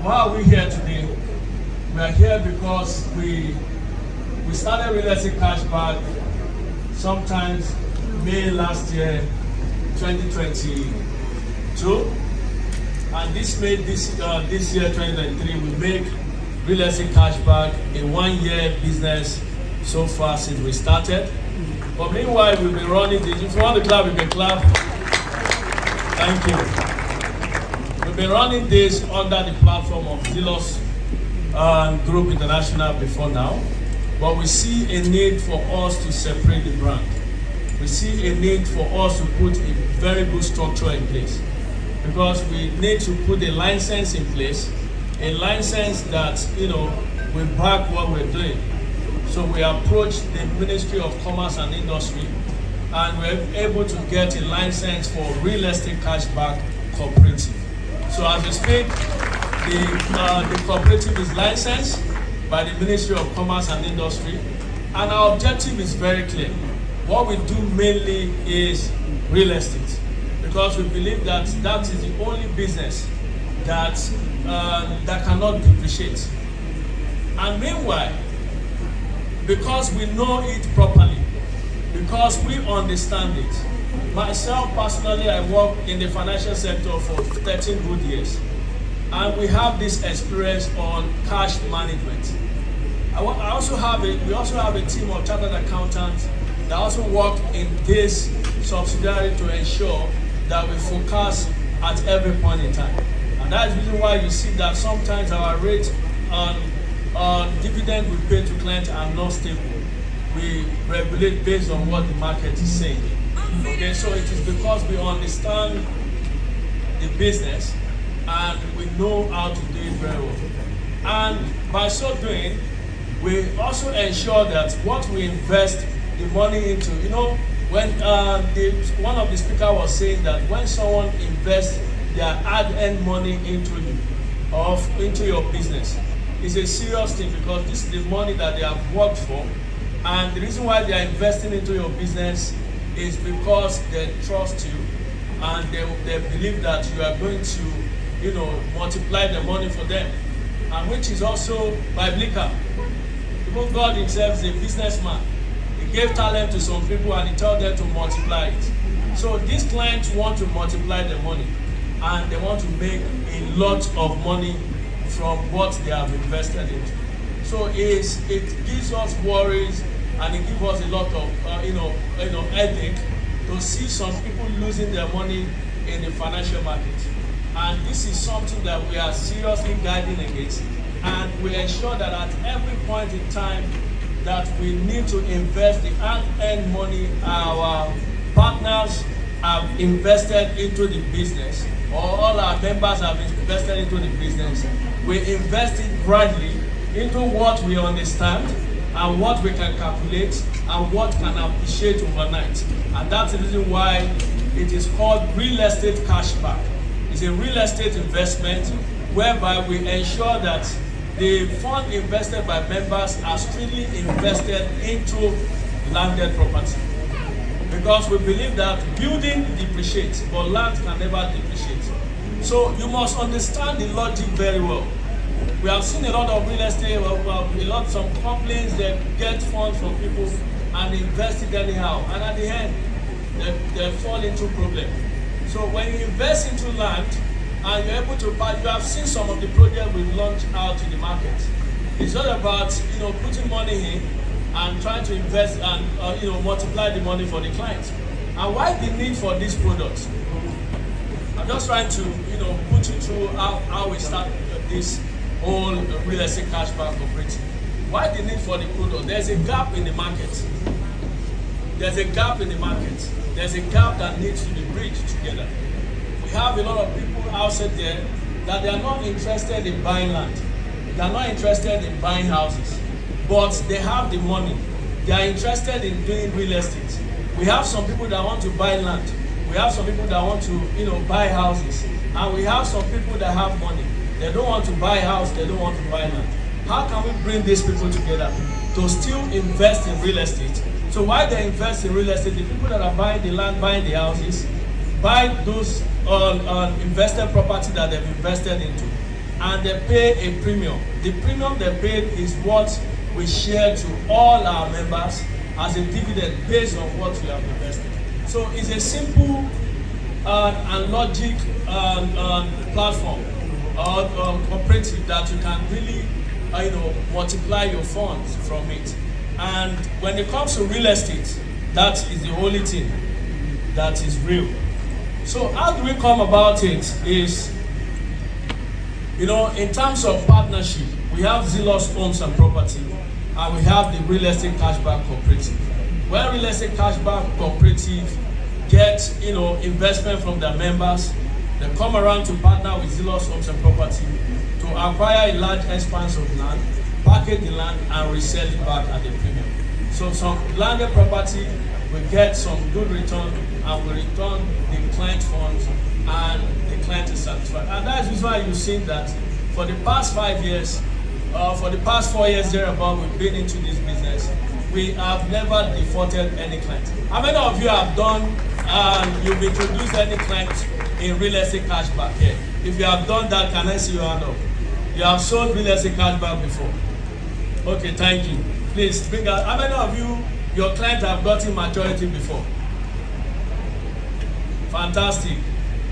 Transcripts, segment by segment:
why are we here today? We are here because we started real estate cashback sometimes May last year, 2022, and this year 2023 we make real estate cashback a 1-year business so far since we started. But meanwhile, we've been running this. If you want to clap, you can clap. Thank you. We've been running this under the platform of Dealers Group International before now, but we see a need for us to separate the brand. We see a need for us to put a very good structure in place, because we need to put a license in place, a license that will back what we're doing. So we approached the Ministry of Commerce and Industry, and we're able to get a license for real estate cashback cooperative. So as we speak, the cooperative is licensed by the Ministry of Commerce and Industry, and our objective is very clear. What we do mainly is real estate, because we believe that that is the only business that cannot depreciate. And meanwhile, because we know it properly, because we understand it. Myself personally, I work in the financial sector for 13 good years, and we have this experience on cash management. We also have a team of chartered accountants that also work in this subsidiary to ensure that we focus at every point in time. And that is the reason why you see that sometimes our rates on dividend we pay to clients are not stable. We regulate based on what the market is saying. Okay, so it is because we understand the business and we know how to do it very well. And by so doing, we also ensure that what we invest the money into, when one of the speakers was saying that when someone invests their hard-earned money into your business, it's a serious thing, because this is the money that they have worked for, and the reason why they are investing into your business is because they trust you and they believe that you are going to multiply the money for them, and which is also biblical. Because God himself is a businessman. He gave talent to some people and he told them to multiply it. So these clients want to multiply the money, and they want to make a lot of money from what they have invested into. So it gives us worries, and it gives us a lot of headache to see some people losing their money in the financial market. And this is something that we are seriously guiding against, and we ensure that at every point in time that we need to invest the hard-earned money our partners have invested into the business, or all our members have invested into the business. We invest it rightly into what we understand and what we can calculate and what can appreciate overnight. And that's the reason why it is called real estate cashback. It's a real estate investment whereby we ensure that the fund invested by members are strictly invested into landed property. Because we believe that building depreciates, but land can never depreciate. So you must understand the logic very well. We have seen a lot of real estate, some companies that get funds from people and invest it anyhow, and at the end, they fall into problem. So when you invest into land and you're able to buy, you have seen some of the projects we've launched out to the market. It's not about putting money in and trying to invest and multiply the money for the clients. And why the need for these products? I'm just trying to put you through how we start this whole real estate cashback cooperative. Why the need for the product? There's a gap in the market. There's a gap in the market. There's a gap that needs to be bridged together. We have a lot of people outside there that they are not interested in buying land. They are not interested in buying houses, but they have the money. They are interested in doing real estate. We have some people that want to buy land. We have some people that want to buy houses. And we have some people that have money. They don't want to buy a house, they don't want to buy land. How can we bring these people together to still invest in real estate? So why they invest in real estate, the people that are buying the land, buying the houses, buy those invested property that they've invested into. and they pay a premium. The premium they pay is what we share to all our members as a dividend based on what we have invested. So it's a simple and logic platform or cooperative that you can really multiply your funds from it. And when it comes to real estate, that is the only thing that is real. So how do we come about it is, in terms of partnership, we have Zealous Homes and Property, and we have the Real Estate Cashback Cooperative. Where Real Estate Cashback Cooperative gets, investment from their members, they come around to partner with Zealous Homes and Property to acquire a large expanse of land, package the land, and resell it back at a premium. So some landed property will get some good return, and will return the client funds, and the client is satisfied. And that is why you've seen that for the past 5 years, for the past 4 years thereabout, we've been into this business. We have never defaulted any client. How many of you have done and you've introduced any client in real estate cashback here? If you have done that, can I see your hand up? You have sold real estate cashback before. Okay, thank you. Please bring out. How many of you, your clients have gotten maturity before? Fantastic.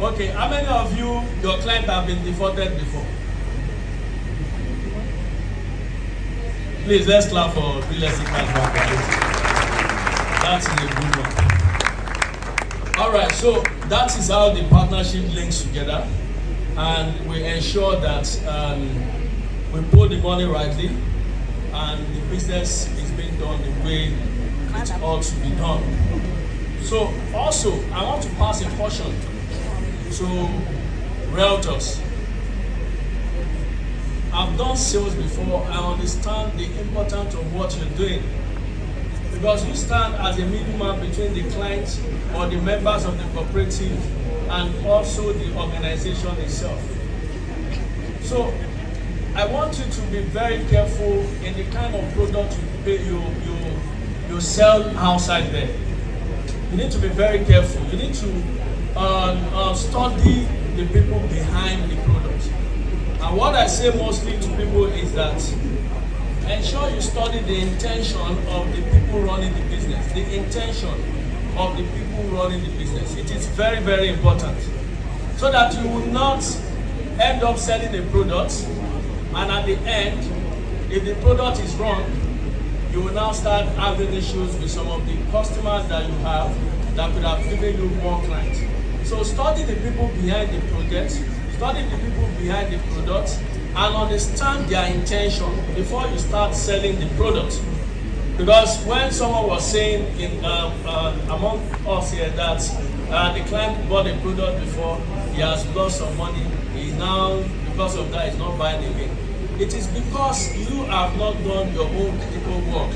Okay, how many of you, your clients have been defaulted before? Please, let's clap for real estate cashback. That's a good one. All right, so that is how the partnership links together, and we ensure that we put the money rightly, and the business is being done the way it ought to be done. So also, I want to pass a caution to realtors. I've done sales before. I understand the importance of what you're doing, because you stand as a middleman between the clients or the members of the cooperative and also the organization itself. So I want you to be very careful in the kind of product you sell outside there. You need to be very careful. You need to study the people behind the product. And what I say mostly to people is that ensure you study the intention of the people running the business. The intention of the people running the business. It is very, very important. So that you will not end up selling a product, and at the end, if the product is wrong, you will now start having issues with some of the customers that you have that could have given you more clients. So study the people behind the project, study the people behind the product, and understand their intention before you start selling the product. Because when someone was saying among us here that the client bought a product before, he has lost some money, he now, because of that, is not buying again. It is because you have not done your own critical work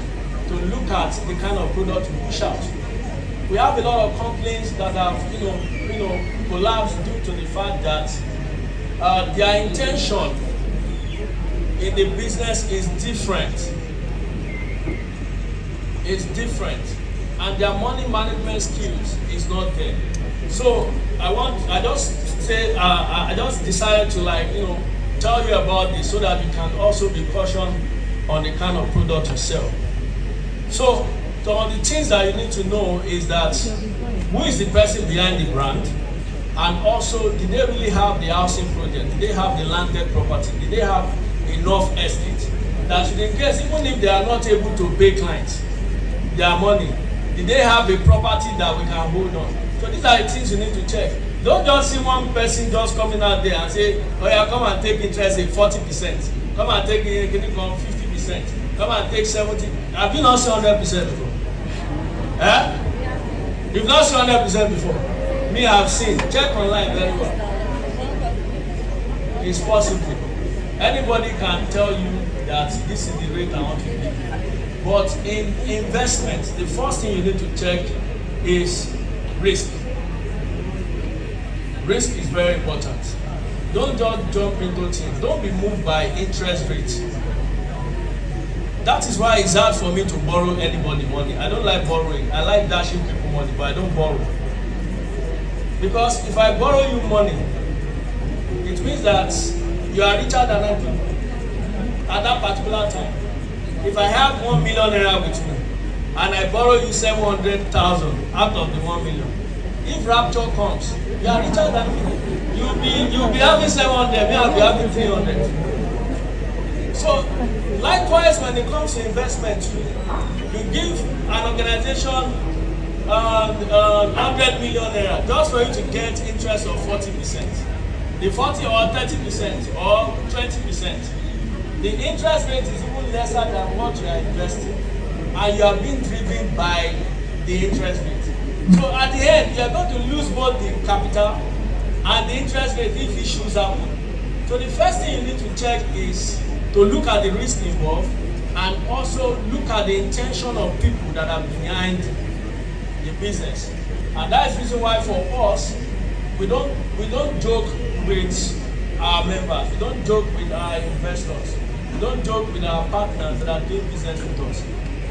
to look at the kind of product you push out. We have a lot of complaints that have, collapsed due to the fact that their intention in the business is different. It's different, and their money management skills is not there. So I just decided to tell you about this so that you can also be cautioned on the kind of product you sell. So some of the things that you need to know is that who is the person behind the brand, and also did they really have the housing project, did they have the landed property, did they have enough estate that should, in case, even if they are not able to pay clients their money, did they have a property that we can hold on? So these are the things you need to check. Don't just see one person just coming out there and say, oh yeah, come and take interest at 40%. Come and take 50%. Come and take 70%. Have you not seen 100% before? Eh? You've not seen 100% before? Me, I've seen. Check online very well. It's possible. Anybody can tell you that this is the rate I want to give. But in investment, the first thing you need to check is risk. Risk is very important. Don't just jump into things. Don't be moved by interest rates. That is why it's hard for me to borrow anybody money. I don't like borrowing. I like dashing people money, but I don't borrow. Because if I borrow you money, it means that you are richer than I do at that particular time. If I have 1 million naira with me and I borrow you 700,000 out of the 1 million, if rapture comes, you are richer than me. You'll be having 700, me I'll be having 300. So likewise, when it comes to investment, you give an organization 100 million naira just for you to get interest of 40%. The 40 or 30% or 20%. The interest rate is even lesser than what you are investing, and you are being driven by the interest rate. So at the end, you are going to lose both the capital and the interest rate if issues happen. So the first thing you need to check is to look at the risk involved and also look at the intention of people that are behind the business. And that is the reason why for us, we don't joke with our members, we don't joke with our investors, we don't joke with our partners that are doing business with us.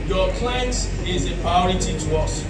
Your clients is a priority to us.